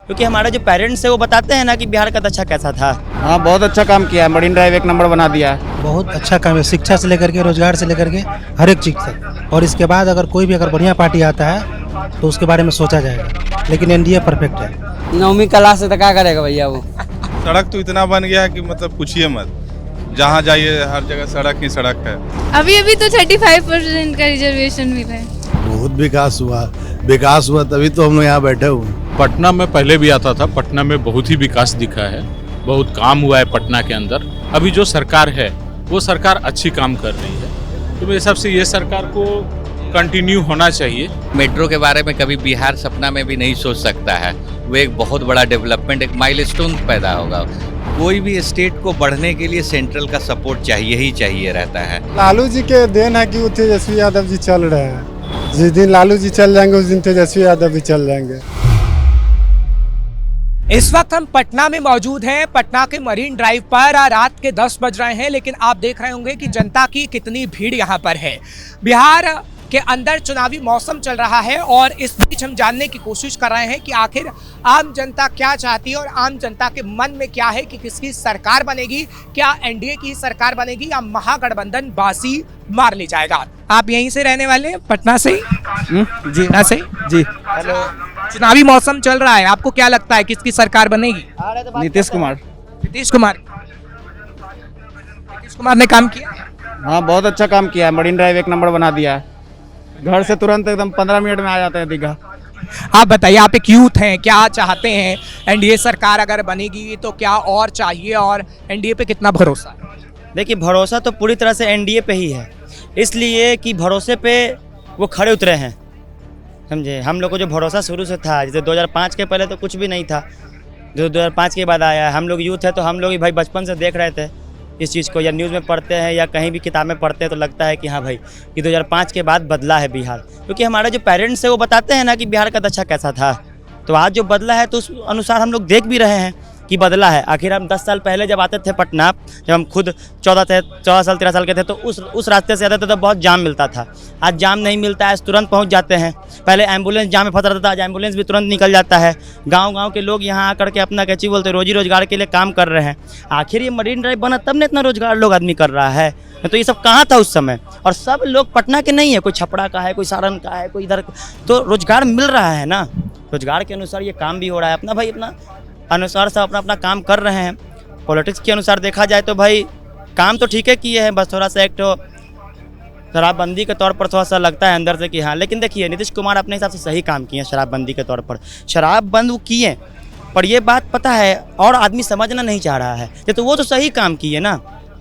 क्योंकि हमारे जो पेरेंट्स है वो बताते हैं ना कि बिहार का दशा कैसा था। हाँ, बहुत अच्छा काम किया है। मरीन ड्राइव 1 नंबर बना दिया है। बहुत अच्छा काम है, शिक्षा से लेकर के रोजगार से लेकर के हर एक चीज़ तक। और इसके बाद अगर कोई भी बढ़िया पार्टी आता है तो उसके बारे में सोचा जाएगा, लेकिन एनडीए परफेक्ट है। 9वीं क्लास से तो क्या करेगा भैया वो। सड़क तो इतना बन गया है कि मतलब पूछिए मत, जहाँ जाइए हर जगह सड़क ही सड़क है। अभी अभी तो 35% का रिजर्वेशन मिला है। बहुत विकास हुआ तभी तो हम लोग यहाँ बैठे हुए हैं। पटना में पहले भी आता था, पटना में बहुत ही विकास दिखा है, बहुत काम हुआ है पटना के अंदर। अभी जो सरकार है वो सरकार अच्छी काम कर रही है, तो मेरे हिसाब से ये सरकार को कंटिन्यू होना चाहिए। मेट्रो के बारे में कभी बिहार सपना में भी नहीं सोच सकता है। वो एक बहुत बड़ा डेवलपमेंट, एक माइलस्टोन पैदा होगा। कोई भी स्टेट को बढ़ने के लिए सेंट्रल का सपोर्ट चाहिए ही चाहिए रहता है। लालू जी के देन है कि वो तेजस्वी यादव जी चल रहे हैं। जिस दिन लालू जी चल जाएंगे उस दिन तेजस्वी यादव भी चल जाएंगे। इस वक्त हम पटना में मौजूद हैं, पटना के मरीन ड्राइव पर। रात के 10 बज रहे हैं, लेकिन आप देख रहे होंगे कि जनता की कितनी भीड़ यहाँ पर है। बिहार के अंदर चुनावी मौसम चल रहा है और इस बीच हम जानने की कोशिश कर रहे हैं कि आखिर आम जनता क्या चाहती है और आम जनता के मन में क्या है कि किसकी सरकार बनेगी। क्या एनडीए की सरकार बनेगी या महागठबंधन बाजी मार ले जाएगा। आप यहीं से रहने वाले हैं, पटना से ही? जी पटना से जी। हेलो, चुनावी मौसम चल रहा है, आपको क्या लगता है किसकी सरकार बनेगी? नीतीश कुमार। नीतीश कुमार। नीतीश कुमार ने काम किया। हाँ, बहुत अच्छा काम किया है। मरीन ड्राइव 1 नंबर बना दिया है। घर से तुरंत एकदम 15 मिनट में आ जाते हैं दीघा। आप बताइए, आप एक यूथ हैं, क्या चाहते हैं? एनडीए सरकार अगर बनेगी तो क्या और चाहिए और एनडीए पे कितना भरोसा है? देखिए, भरोसा तो पूरी तरह से एनडीए पे ही है, इसलिए कि भरोसे पे वो खड़े उतरे हैं, समझे। हम लोग को जो भरोसा शुरू से था, जैसे 2005 के पहले तो कुछ भी नहीं था, जो 2005 के बाद आया है। हम लोग यूथ है तो हम लोग ही भाई बचपन से देख रहे थे इस चीज़ को, या न्यूज़ में पढ़ते हैं या कहीं भी किताब में पढ़ते हैं तो लगता है कि हाँ भाई कि 2005 के बाद बदला है बिहार। क्योंकि हमारे जो पेरेंट्स है वो बताते हैं ना कि बिहार का दशा कैसा था, तो आज जो बदला है तो उस अनुसार हम लोग देख भी रहे हैं कि बदला है। आखिर हम 10 साल पहले जब आते थे पटना, जब हम खुद 14 साल 13 साल के थे, तो उस रास्ते से आते थे तो बहुत जाम मिलता था। आज जाम नहीं मिलता है, तुरंत पहुंच जाते हैं। पहले एम्बुलेंस जाम में फंस रहता था, आज एम्बुलेंस भी तुरंत निकल जाता है। गांव के लोग यहाँ आकर के अपना कैची बोलते रोजी रोजगार के लिए काम कर रहे हैं। आखिर ये मरीन ड्राइव बना तब ने इतना रोजगार लोग आदमी कर रहा है, तो ये सब कहाँ था उस समय। और सब लोग पटना के नहीं है, कोई छपरा का है, कोई सारण का है, कोई इधर, तो रोजगार मिल रहा है ना। रोजगार के अनुसार ये काम भी हो रहा है। अपना भाई अपना अनुसार सब अपना काम कर रहे हैं। पॉलिटिक्स के अनुसार देखा जाए तो भाई काम तो ठीक है किए हैं, बस थोड़ा सा एक तो शराबबंदी के तौर पर थोड़ा सा लगता है अंदर से कि हाँ। लेकिन देखिए, नीतीश कुमार अपने हिसाब से सही काम किए हैं शराबबंदी के तौर पर। शराब बंद वो किए, पर ये बात पता है और आदमी समझना नहीं चाह रहा है। ये तो वो तो सही काम किए ना,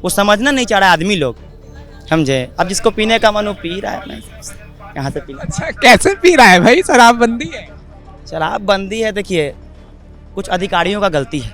वो समझना नहीं चाह रहा है आदमी लोग, समझे। अब जिसको पीने का मन वो पी रहा है, यहाँ से पी। अच्छा, कैसे पी रहा है भाई? शराबबंदी है। शराबबंदी है, देखिए कुछ अधिकारियों का गलती है,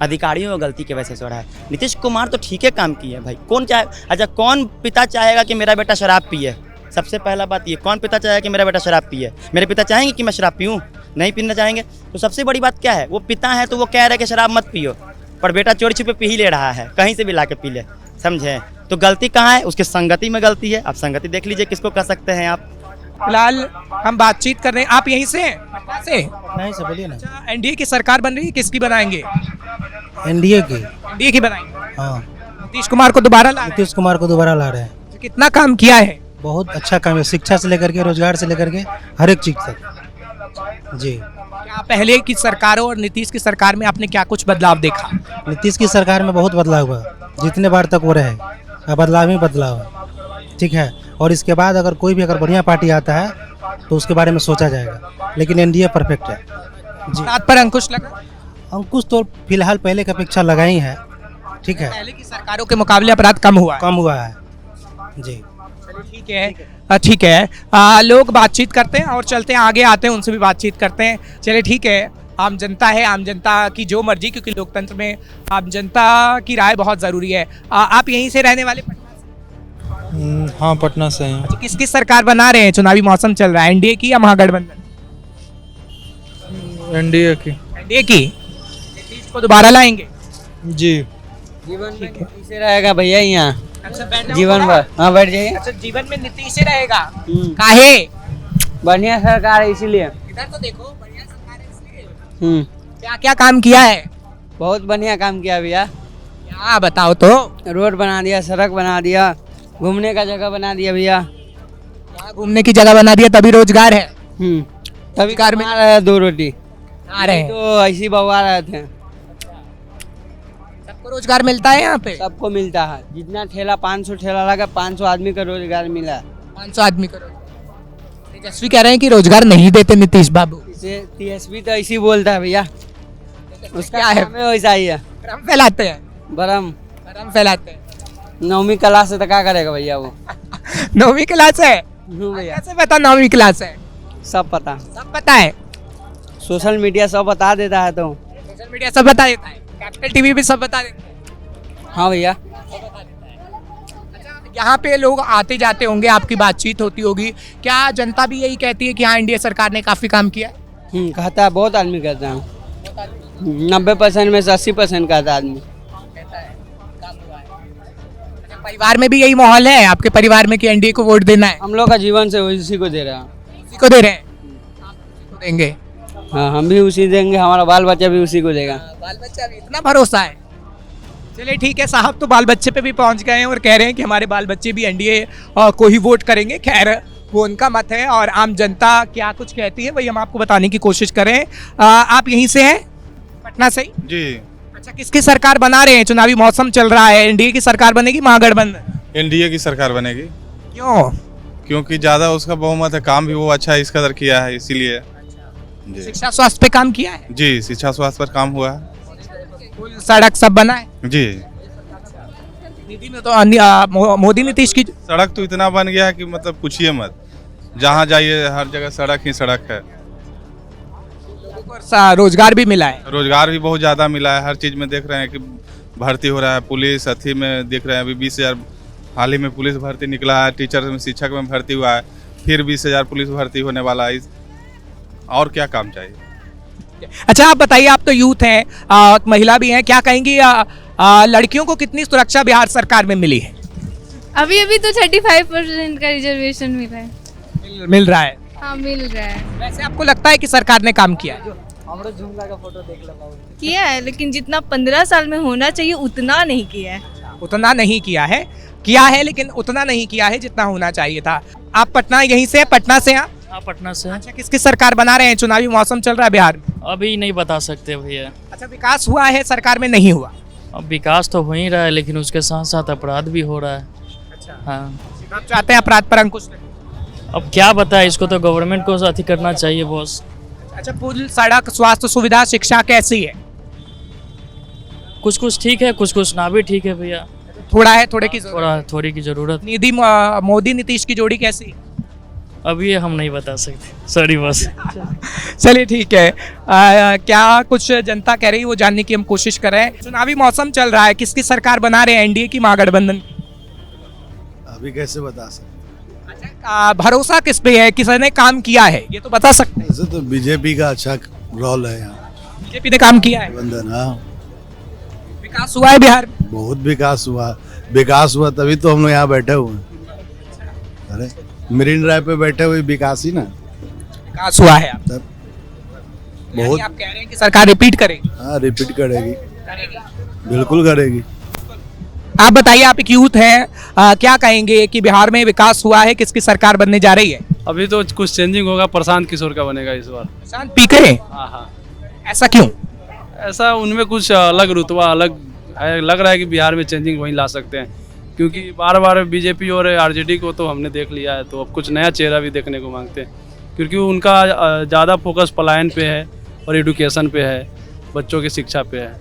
अधिकारियों का गलती की वजह से हो रहा है। नीतीश कुमार तो ठीक है काम किए भाई। कौन चाहे, अच्छा कौन पिता चाहेगा कि मेरा बेटा शराब पिए? सबसे पहला बात ये, कौन पिता चाहेगा कि मेरा बेटा शराब पिए? मेरे पिता चाहेंगे कि मैं शराब पीऊँ? नहीं पीना चाहेंगे। तो सबसे बड़ी बात क्या है, वो पिता है तो वो कह रहे हैं कि शराब मत पियो, पर बेटा चोरी छुपे पी ही ले रहा है, कहीं से भी ला के पी ले, समझे। तो गलती कहाँ है? उसके संगति में गलती है। आप संगति देख लीजिए किसको कह सकते हैं आप। फिलहाल हम बातचीत कर रहे हैं। आप यहीं से हैं, पटना से? नहीं से बोलिए ना। अच्छा, एनडीए की सरकार बन रही है, किसकी बनाएंगे? एनडीए की। एनडीए की बनाएंगे। हाँ, नीतीश कुमार को दोबारा ला रहे हैं। नीतीश कुमार को दोबारा ला रहे हैं। कितना काम किया है? बहुत अच्छा काम है, शिक्षा से लेकर के रोजगार से लेकर के हर एक चीज़ तक। जी। क्या पहले की सरकारों और नीतीश की सरकार में आपने क्या कुछ बदलाव देखा? नीतीश की सरकार में बहुत बदलाव हुआ, जितने बार तक वो रहे बदलाव ही बदलाव है, ठीक है। और इसके बाद अगर कोई भी बढ़िया पार्टी आता है तो उसके बारे में सोचा जाएगा, लेकिन एनडीए परफेक्ट है। जी। बात पर अंकुश लगा? अंकुश तो फिलहाल पहले की अपेक्षा लगा ही है, ठीक है। पहले की सरकारों के मुकाबले अपराध कम हुआ है। कम हुआ है जी। ठीक है, ठीक है। लोग बातचीत करते हैं और चलते हैं आगे, आते हैं उनसे भी बातचीत करते हैं। चलिए ठीक है, आम जनता है, आम जनता की जो मर्जी, क्योंकि लोकतंत्र में आम जनता की राय बहुत ज़रूरी है। आप यहीं से रहने वाले? हाँ, पटना से हैं। अच्छा, किसकी सरकार बना रहे हैं? चुनावी मौसम चल रहा है, एनडीए की या महागठबंधन? एनडीए की। एनडीए की। नीतीश को दोबारा लाएंगे? जी। जीवन में नीतीश से रहेगा भैया यहाँ। अच्छा, बैठ जीवन भर। हाँ, बैठ जाइए। अच्छा, जीवन में नीतीश से रहेगा। काहे? बढ़िया सरकार है इसीलिए। इधर तो देखो, बढ़िया सरकार है इसलिए। क्या क्या काम किया है? बहुत बढ़िया काम किया भैया। क्या बताओ तो। रोड बना दिया, सड़क बना दिया, घूमने का जगह बना दिया भैया। यहाँ घूमने की जगह बना दिया तभी रोजगार है। तभी कार में कमा रहे हैं 2 रोटी। आ रहे हैं तो ऐसी बवा रहे थे। सबको रोजगार मिलता है यहाँ पे। सबको मिलता है। जितना ठेला 500 ठेला लगा, 500 आदमी का रोजगार मिला। 500 आदमी का रोजगार। तेजस्वी कह रहे हैं कि रोजगार नहीं देते नीतीश बाबू। इसे TSP तो ऐसी बोलता है भैया। उसका क्या है? काम है वैसा ही है। भ्रम फैलाते हैं। भ्रम फैलाते हैं। 9वीं क्लास से तो क्या करेगा भैया वो। 9वीं क्लास है। भैया कैसे पता 9वीं क्लास है? सब पता। सब पता है। सोशल मीडिया सब बता देता है। तो सोशल मीडिया सब बता देता है। कैपिटल टीवी भी सब बता देता है। हाँ भैया। यहाँ पे लोग आते जाते होंगे, आपकी बातचीत होती होगी, क्या जनता भी यही कहती है कि हाँ एनडीए सरकार ने काफी काम किया है? कहता है, बहुत आदमी कहता है। 90% में से 80% कहता है आदमी। परिवार में भी यही माहौल है आपके परिवार में कि एनडीए को वोट देना है? हम लोग का जीवन से उसी को दे रहे हैं। उसी को दे रहे हैं। आप उसी को देंगे? हाँ, हम भी उसी देंगे, हमारा बाल बच्चा भी उसी को देगा। बाल बच्चा भी, इतना भरोसा है। चलिए ठीक है साहब, तो बाल बच्चे पे भी पहुंच गए हैं और कह रहे हैं कि हमारे बाल बच्चे भी एनडीए को ही वोट करेंगे। खैर वो उनका मत है और आम जनता क्या कुछ कहती है वही हम आपको बताने की कोशिश करें। आप यहीं से हैं, पटना से ही? जी। अच्छा, किसकी सरकार बना रहे हैं? चुनावी मौसम चल रहा है, एनडीए की सरकार बनेगी महागठबंधन? एनडीए की सरकार बनेगी। क्यों? क्योंकि ज़्यादा उसका बहुमत है, काम भी वो अच्छा इस कदर किया है, इसीलिए। जी। शिक्षा स्वास्थ्य पे काम किया है? जी, शिक्षा स्वास्थ्य पर काम हुआ है। पुल सड़क सब बना है? जी। निधि में तो मोदी नीतीश की सड़क तो इतना बन गया है कि मतलब पूछिए मत, जहाँ जाइए हर जगह सड़क ही सड़क है। लोगों को रोजगार भी मिला है। रोजगार भी बहुत ज़्यादा मिला है, हर चीज़ में देख रहे हैं कि भर्ती हो रहा है। पुलिस अथी में देख रहे हैं, अभी 20,000 हाल ही में पुलिस भर्ती निकला है, टीचर में शिक्षक में भर्ती हुआ है, फिर 20,000 पुलिस भर्ती होने वाला है। और क्या काम चाहिए? अच्छा आप बताइए, आप तो यूथ हैं, महिला भी हैं, क्या कहेंगी लड़कियों को कितनी सुरक्षा बिहार सरकार में मिली है? अभी अभी तो 35% का रिजर्वेशन मिला है। मिल रहा है। हाँ मिल रहा है। वैसे आपको लगता है कि सरकार ने काम किया है? किया है, लेकिन जितना 15 साल में होना चाहिए उतना नहीं किया है। उतना नहीं किया है, किया है लेकिन उतना नहीं किया है जितना होना चाहिए था। आप पटना यहीं से, पटना से हैं? हाँ पटना से। अच्छा, किसकी सरकार बना रहे हैं? चुनावी मौसम चल रहा है बिहार में। अभी नहीं बता सकते भैया। अच्छा, विकास हुआ है सरकार में? नहीं हुआ। अब विकास तो हो ही रहा है, लेकिन उसके साथ साथ अपराध भी हो रहा है। अच्छा, हाँ। आप चाहते हैं अपराध पर अंकुश लगे? अब क्या बताए, इसको तो गवर्नमेंट को अथी करना चाहिए बॉस। अच्छा, पुल सड़क स्वास्थ्य सुविधा शिक्षा कैसी है? कुछ कुछ ठीक है, कुछ कुछ ना भी ठीक है भैया। थोड़ा है, थोड़े की जरूरत। थोड़ी की जरूरत। निधि मोदी नीतीश की जोड़ी कैसी? अब ये हम नहीं बता सकते, सॉरी बॉस। चलिए ठीक है। क्या कुछ जनता कह रही है वो जानने की हम कोशिश कर रहे हैं। चुनावी मौसम चल रहा है, किसकी सरकार बना रहे हैं, एनडीए की महागठबंधन? अभी कैसे बता सकते? भरोसा किस पे है, किसने काम किया है, ये तो बता सकते हैं। ऐसे तो बीजेपी का अच्छा रोल है यहाँ। बीजेपी ने काम किया है। बंधन, हाँ। विकास हुआ है बिहार में? बहुत विकास हुआ। विकास हुआ तभी तो हम लोग यहाँ बैठे हुए हैं। अरे मरीन ड्राइव पे बैठे हुए, विकास ही ना। विकास हुआ है आप तब बहुत। आप कह रहे हैं कि सरकार रिपीट करेगी? हाँ, रिपीट करेगी, बिल्कुल करेगी। आप बताइए, आप एक यूथ हैं, क्या कहेंगे कि बिहार में विकास हुआ है, किसकी सरकार बनने जा रही है? अभी तो कुछ चेंजिंग होगा, प्रशांत किशोर का बनेगा इस बार। प्रशांत पीके? हाँ हाँ। ऐसा क्यों? ऐसा उनमें कुछ अलग रुतबा अलग है, लग रहा है कि बिहार में चेंजिंग वहीं ला सकते हैं, क्योंकि बार बार बीजेपी और आरजेडी को तो हमने देख लिया है, तो अब कुछ नया चेहरा भी देखने को मांगते हैं, क्योंकि उनका ज़्यादा फोकस पलायन पे है और एजुकेशन पे है, बच्चों की शिक्षा पे है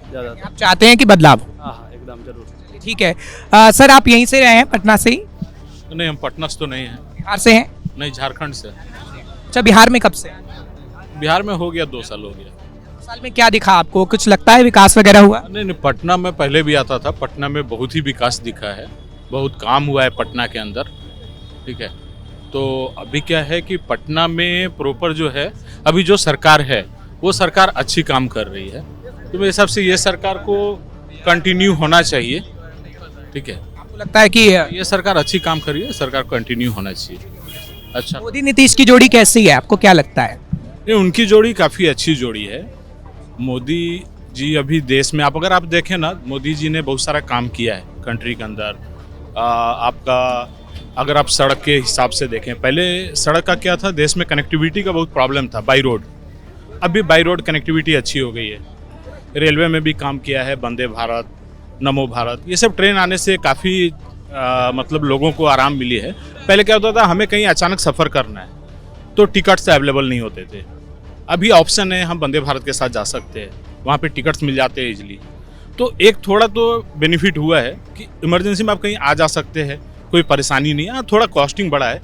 ज़्यादा। आप चाहते हैं कि बदलाव? हाँ हाँ, एकदम जरूर। ठीक है। सर आप यहीं से रहे हैं, पटना से ही? नहीं, हम पटना से तो नहीं हैं। बिहार से हैं? नहीं, झारखंड से। अच्छा, बिहार में कब से? बिहार में हो गया 2 साल हो गया। साल में क्या दिखा आपको, कुछ लगता है विकास वगैरह हुआ? नहीं, पटना में पहले भी आता था, पटना में बहुत ही विकास दिखा है, बहुत काम हुआ है पटना के अंदर। ठीक है, तो अभी क्या है कि पटना में प्रॉपर जो है, अभी जो सरकार है वो सरकार अच्छी काम कर रही है, तो मेरे हिसाब से ये सरकार को कंटिन्यू होना चाहिए। ठीक है, आपको लगता है कि ये सरकार अच्छी काम कर रही है, सरकार कंटिन्यू होना चाहिए। अच्छा, मोदी नीतीश की जोड़ी कैसी है, आपको क्या लगता है? ये उनकी जोड़ी काफ़ी अच्छी जोड़ी है। मोदी जी अभी देश में अगर आप देखें ना, मोदी जी ने बहुत सारा काम किया है कंट्री के अंदर। आपका अगर आप सड़क के हिसाब से देखें, पहले सड़क का क्या था, देश में कनेक्टिविटी का बहुत प्रॉब्लम था बाई रोड। अभी बाई रोड कनेक्टिविटी अच्छी हो गई है। रेलवे में भी काम किया है, वंदे भारत, नमो भारत, ये सब ट्रेन आने से काफ़ी मतलब लोगों को आराम मिली है। पहले क्या होता था, हमें कहीं अचानक सफ़र करना है तो टिकट्स अवेलेबल नहीं होते थे। अभी ऑप्शन है, हम वंदे भारत के साथ जा सकते हैं, वहाँ पे टिकट्स मिल जाते हैं इजीली। तो एक थोड़ा तो बेनिफिट हुआ है कि इमरजेंसी में आप कहीं आ जा सकते हैं, कोई परेशानी नहीं है। थोड़ा कॉस्टिंग बढ़ा है,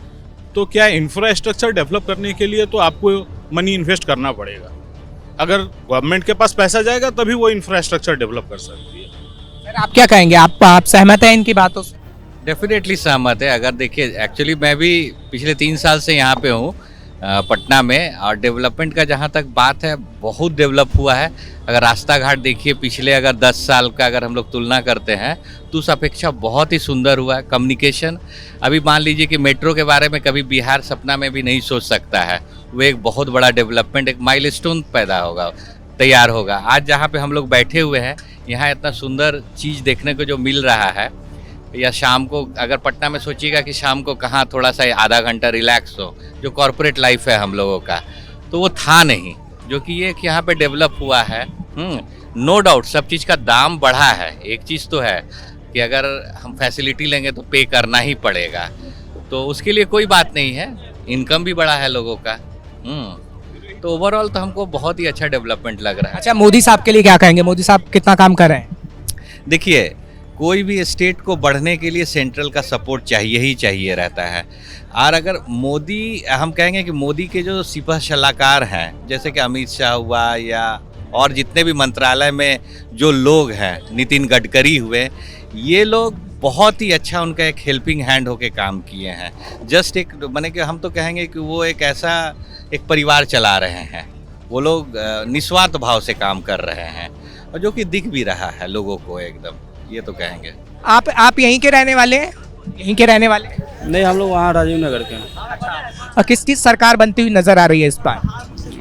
तो क्या इंफ्रास्ट्रक्चर डेवलप करने के लिए तो आपको मनी इन्वेस्ट करना पड़ेगा। अगर गवर्नमेंट के पास पैसा जाएगा तभी वो इंफ्रास्ट्रक्चर डेवलप कर सकती है। सर आप क्या कहेंगे, आप सहमत हैं इनकी बातों से? डेफिनेटली सहमत है। अगर देखिए, एक्चुअली मैं भी पिछले 3 साल से यहाँ पे हूँ पटना में, और डेवलपमेंट का जहाँ तक बात है, बहुत डेवलप हुआ है। अगर रास्ता घाट देखिए, पिछले अगर 10 साल का अगर हम लोग तुलना करते हैं तो उस अपेक्षा बहुत ही सुंदर हुआ है। कम्युनिकेशन, अभी मान लीजिए कि मेट्रो के बारे में कभी बिहार सपना में भी नहीं सोच सकता है। वो एक बहुत बड़ा डेवलपमेंट, एक माइलस्टोन पैदा होगा, तैयार होगा। आज जहाँ पे हम लोग बैठे हुए हैं, यहाँ इतना सुंदर चीज़ देखने को जो मिल रहा है, या शाम को अगर पटना में सोचिएगा कि शाम को कहाँ थोड़ा सा आधा घंटा रिलैक्स हो, जो कॉरपोरेट लाइफ है हम लोगों का, तो वो था नहीं, जो कि ये कि यहाँ पे डेवलप हुआ है। नो डाउट सब चीज़ का दाम बढ़ा है। एक चीज़ तो है कि अगर हम फैसिलिटी लेंगे तो पे करना ही पड़ेगा, तो उसके लिए कोई बात नहीं है। इनकम भी बढ़ा है लोगों का। तो ओवरऑल तो हमको बहुत ही अच्छा डेवलपमेंट लग रहा है। अच्छा, मोदी साहब के लिए क्या कहेंगे? मोदी साहब कितना काम कर रहे हैं? देखिए, कोई भी स्टेट को बढ़ने के लिए सेंट्रल का सपोर्ट चाहिए ही चाहिए रहता है। और अगर मोदी, हम कहेंगे कि मोदी के जो सिपह सलाहकार हैं, जैसे कि अमित शाह हुआ या और जितने भी मंत्रालय में जो लोग हैं, नितिन गडकरी हुए, ये लोग बहुत ही अच्छा उनका एक हेल्पिंग हैंड होके काम किए हैं। जस्ट एक माने कि हम तो कहेंगे कि वो एक ऐसा एक परिवार चला रहे हैं। वो लोग निस्वार्थ भाव से काम कर रहे हैं, और जो कि दिख भी रहा है लोगों को एकदम, ये तो कहेंगे। आप यहीं के रहने वाले हैं? यहीं के रहने वाले हैं? नहीं, हम लोग वहाँ राजीव नगर के हैं। और किसकी सरकार बनती हुई नजर आ रही है इस बार?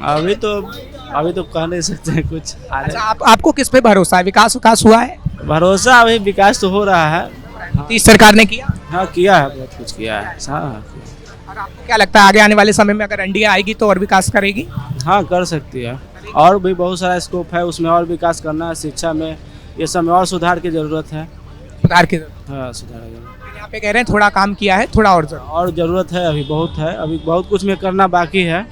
अभी तो कह नहीं सकते हैं कुछ। अच्छा, आपको किस पे भरोसा है? विकास हुआ है? भरोसा, अभी विकास तो हो रहा है। इस सरकार ने किया? हाँ, किया है, बहुत कुछ किया है। और आपको क्या लगता है आगे आने वाले समय में अगर एनडीए आएगी तो और विकास करेगी? हाँ, कर सकती है। और भी बहुत सारा स्कोप है उसमें, और विकास करना है। शिक्षा में, ये सब में और सुधार की ज़रूरत है। सुधार की जरूरत? हाँ, सुधार की जरूरत। यहाँ पे कह रहे हैं थोड़ा काम किया है, थोड़ा और ज़रूरत है। अभी बहुत है, अभी बहुत कुछ में करना बाकी है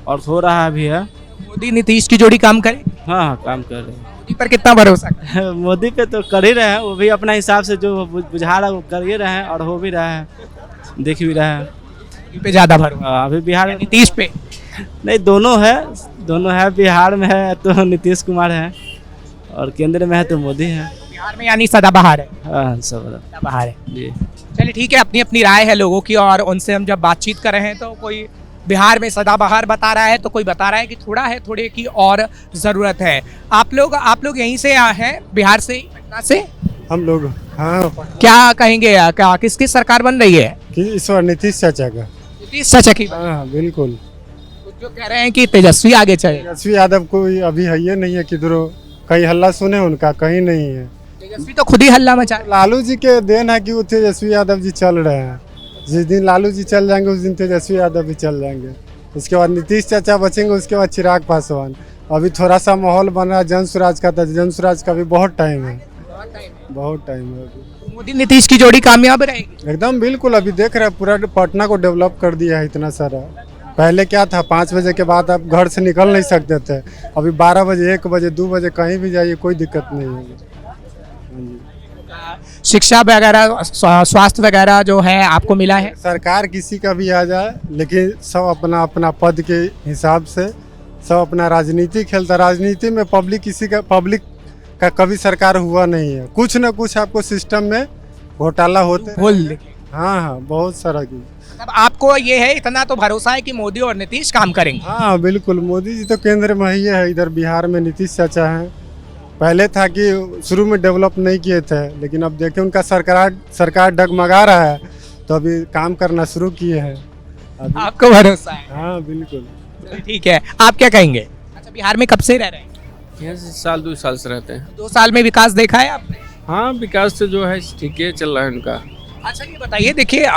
और हो रहा भी है। मोदी नीतीश की जोड़ी काम करे? हाँ, काम कर रहे हैं। मोदी पर कितना भरोसा है? मोदी पे तो कर ही रहे हैं, वो भी अपना हिसाब से जो बुझा रहा है वो कर ही रहे हैं, और हो भी रहा है, दिख भी रहा है। पे ज़्यादा भरोसा अभी बिहार में नीतीश पे नहीं, दोनों है। बिहार में है तो नीतीश कुमार है, और केंद्र में है तो मोदी है। बिहार में यानी सदाबहार है? हाँ, सदाबहार है जी। चलिए ठीक है, अपनी अपनी राय है लोगों की, और उनसे हम जब बातचीत कर रहे हैं तो कोई बिहार में सदाबहार बता रहा है, तो कोई बता रहा है कि थोड़ा है, थोड़े की और ज़रूरत है। आप लोग यहीं से हैं, बिहार से, पटना से? हम लोग, हाँ। क्या कहेंगे, क्या किसकी सरकार बन रही है? कि इस बार नीतीश चाचा का। नीतीश चाचा की? हाँ, बिल्कुल। जो कह रहे हैं कि तेजस्वी आगे चले। तेजस्वी यादव कोई अभी है ये नहीं है, किधरों कहीं हल्ला सुने उनका, कहीं नहीं है। तेजस्वी तो खुद ही हल्ला मचा। लालू जी के देन है कि वो तेजस्वी यादव जी चल रहे हैं। जिस दिन लालू जी चल जाएंगे उस दिन तेजस्वी यादव भी चल जाएंगे। उसके बाद नीतीश चाचा बचेंगे, उसके बाद चिराग पासवान। अभी थोड़ा सा माहौल बन रहा है जन स्वराज का, तो जन स्वराज का भी बहुत टाइम है, बहुत टाइम है अभी। मोदी नीतीश की जोड़ी कामयाब रहेगी? एकदम बिल्कुल। अभी देख रहे हैं पूरा पटना को डेवलप कर दिया है इतना सारा। पहले क्या था, 5 बजे के बाद आप घर से निकल नहीं सकते थे। अभी 12 बजे, 1 बजे, 2 बजे कहीं भी जाइए, कोई दिक्कत नहीं होगी। शिक्षा वगैरह, स्वास्थ्य वगैरह जो है आपको मिला है? सरकार किसी का भी आ जाए, लेकिन सब अपना अपना पद के हिसाब से सब अपना राजनीति खेलता। राजनीति में पब्लिक का कभी सरकार हुआ नहीं है। कुछ न कुछ आपको सिस्टम में घोटाला होते हैं। हाँ, बहुत सारा की। मतलब आपको ये है, इतना तो भरोसा है कि मोदी और नीतीश काम करेंगे? हाँ, बिल्कुल। मोदी जी तो केंद्र में ही है, इधर बिहार में नीतीश चाचा हैं। पहले था कि शुरू में डेवलप नहीं किए थे, लेकिन अब देखें उनका सरकार डगमगा रहा है, तो अभी काम करना शुरू किए हैं। आपको भरोसा है? हाँ, बिल्कुल। ठीक है, आप क्या कहेंगे? अच्छा, बिहार में कब से रह रहे हैं? यहाँ से साल 2 साल से रहते हैं। 2 साल में विकास देखा है आपने? हाँ, विकास तो जो है ठीक है चल रहा है उनका। अच्छा ये बताइए, देखिए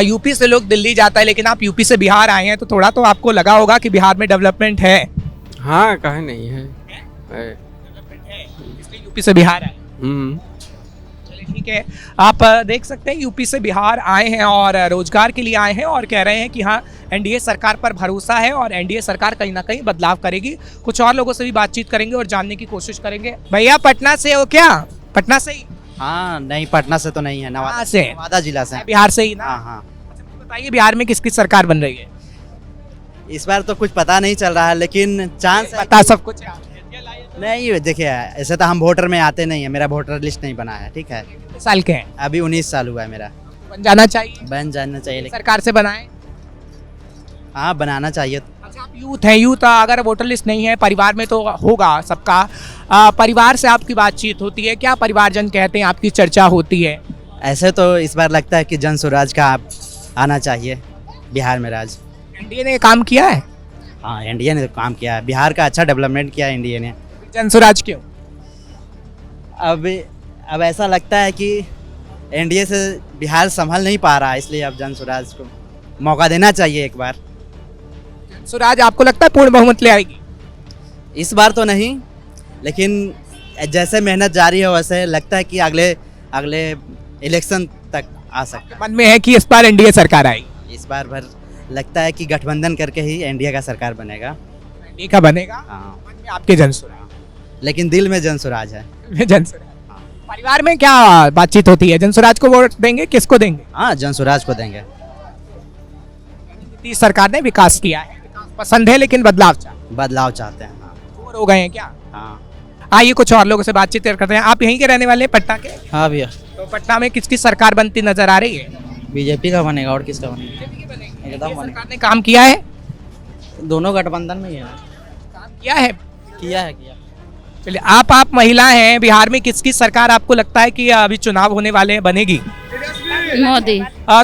यूपी से लोग दिल्ली जाता है, लेकिन आप यूपी से बिहार आए हैं तो थोड़ा तो आपको लगा होगा कि बिहार में डेवलपमेंट है। हाँ, काहे नहीं है, इसलिए यूपी से बिहार आए। चलिए ठीक है, आप देख सकते हैं यूपी से बिहार आए हैं और रोजगार के लिए आए हैं और कह रहे हैं कि हाँ एनडीए सरकार पर भरोसा है और एनडीए सरकार कहीं ना कहीं बदलाव करेगी। कुछ और लोगों से भी बातचीत करेंगे और जानने की कोशिश करेंगे। भैया पटना से हो क्या? पटना से ही? हाँ नहीं, पटना से तो नहीं है, कहाँ से? नवादा जिला से। बिहार से ही ना? हाँ हाँ। अच्छा मुझे बताइए, बिहार में किसकी सरकार बन रही है? इस बार तो कुछ पता नहीं चल रहा है, लेकिन चांस पता सब कुछ नहीं। देखिए ऐसे तो हम वोटर में आते नहीं है, मेरा वोटर लिस्ट नहीं बना है, ठीक है। कितने साल के हैं? अभी 19 साल हुआ है मेरा। बन जाना चाहिए? बन जाना चाहिए, लेकिन सरकार से बनाए। हाँ बनाना चाहिए। अच्छा आप यूथ हैं, यूथ अगर वोटर लिस्ट नहीं है, परिवार में तो होगा सबका, परिवार से आपकी बातचीत होती है क्या? परिवारजन कहते हैं, आपकी चर्चा होती है? ऐसे तो इस बार लगता है कि जन स्वराज का आना चाहिए बिहार में राज। एनडीए ने काम किया है? हाँ एनडीए ने तो काम किया है, बिहार का अच्छा डेवलपमेंट किया है एनडीए ने। जन स्वराज क्यों? अब ऐसा लगता है कि एनडीए से बिहार संभल नहीं पा रहा है, इसलिए अब जन स्वराज को मौका देना चाहिए एक बार। स्वराज आपको लगता है पूर्ण बहुमत ले आएगी? इस बार तो नहीं, लेकिन जैसे मेहनत जारी है वैसे लगता है कि अगले इलेक्शन तक आ सकता है। मन में है कि इस बार एनडीए सरकार आएगी? इस बार भर लगता है कि गठबंधन करके ही एनडीए का सरकार बनेगा। एनडीए का बनेगा? हाँ। मन में आपके जन स्वराज, लेकिन दिल में जन स्वराज है। जन स्वराज। परिवार में क्या बातचीत होती है? जन स्वराज को वोट देंगे, किसको देंगे? हाँ जन स्वराज को देंगे। नीतीश सरकार ने विकास किया है, विकास पसंद है, लेकिन बदलाव चाहते हैं। हाँ। बोर हो गए हैं क्या? हाँ। आइए कुछ और लोगों से बातचीत करते हैं। आप यहीं के रहने वाले हैं, पटना के? हाँ भैया। तो पटना में किसकी सरकार बनती नजर आ रही है? बीजेपी का बनेगा, और किसका बनेगा? एकदम सरकार ने काम किया है? दोनों गठबंधन में ही है। काम किया है? किया। चलिए, आप महिला हैं, बिहार में किसकी सरकार आपको लगता है कि अभी चुनाव होने वाले हैं, बनेगी? मोदी।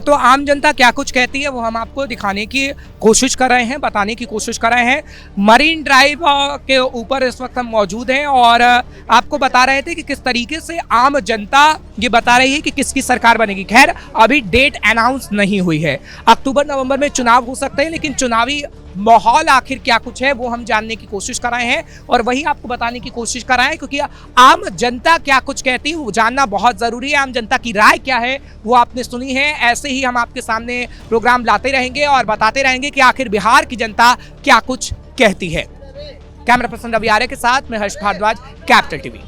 तो आम जनता क्या कुछ कहती है वो हम आपको दिखाने की कोशिश कर रहे हैं, बताने की कोशिश कर रहे हैं। मरीन ड्राइव के ऊपर इस वक्त हम मौजूद हैं और आपको बता रहे थे कि किस तरीके से आम जनता ये बता रही है कि किसकी सरकार बनेगी। खैर अभी डेट अनाउंस नहीं हुई है, अक्टूबर नवंबर में चुनाव हो सकते हैं, लेकिन चुनावी माहौल आखिर क्या कुछ है वो हम जानने की कोशिश कर रहे हैं और वही आपको बताने की कोशिश कर रहे हैं, क्योंकि आम जनता क्या कुछ कहती है वो जानना बहुत ज़रूरी है। आम जनता की राय क्या है वो आपने सुनी है, ऐसे ही हम आपके सामने प्रोग्राम लाते रहेंगे और बताते रहेंगे कि आखिर बिहार की जनता क्या कुछ कहती है। कैमरा पर्सन रवि आर्य के साथ मैं हर्ष भारद्वाज, कैपिटल टीवी।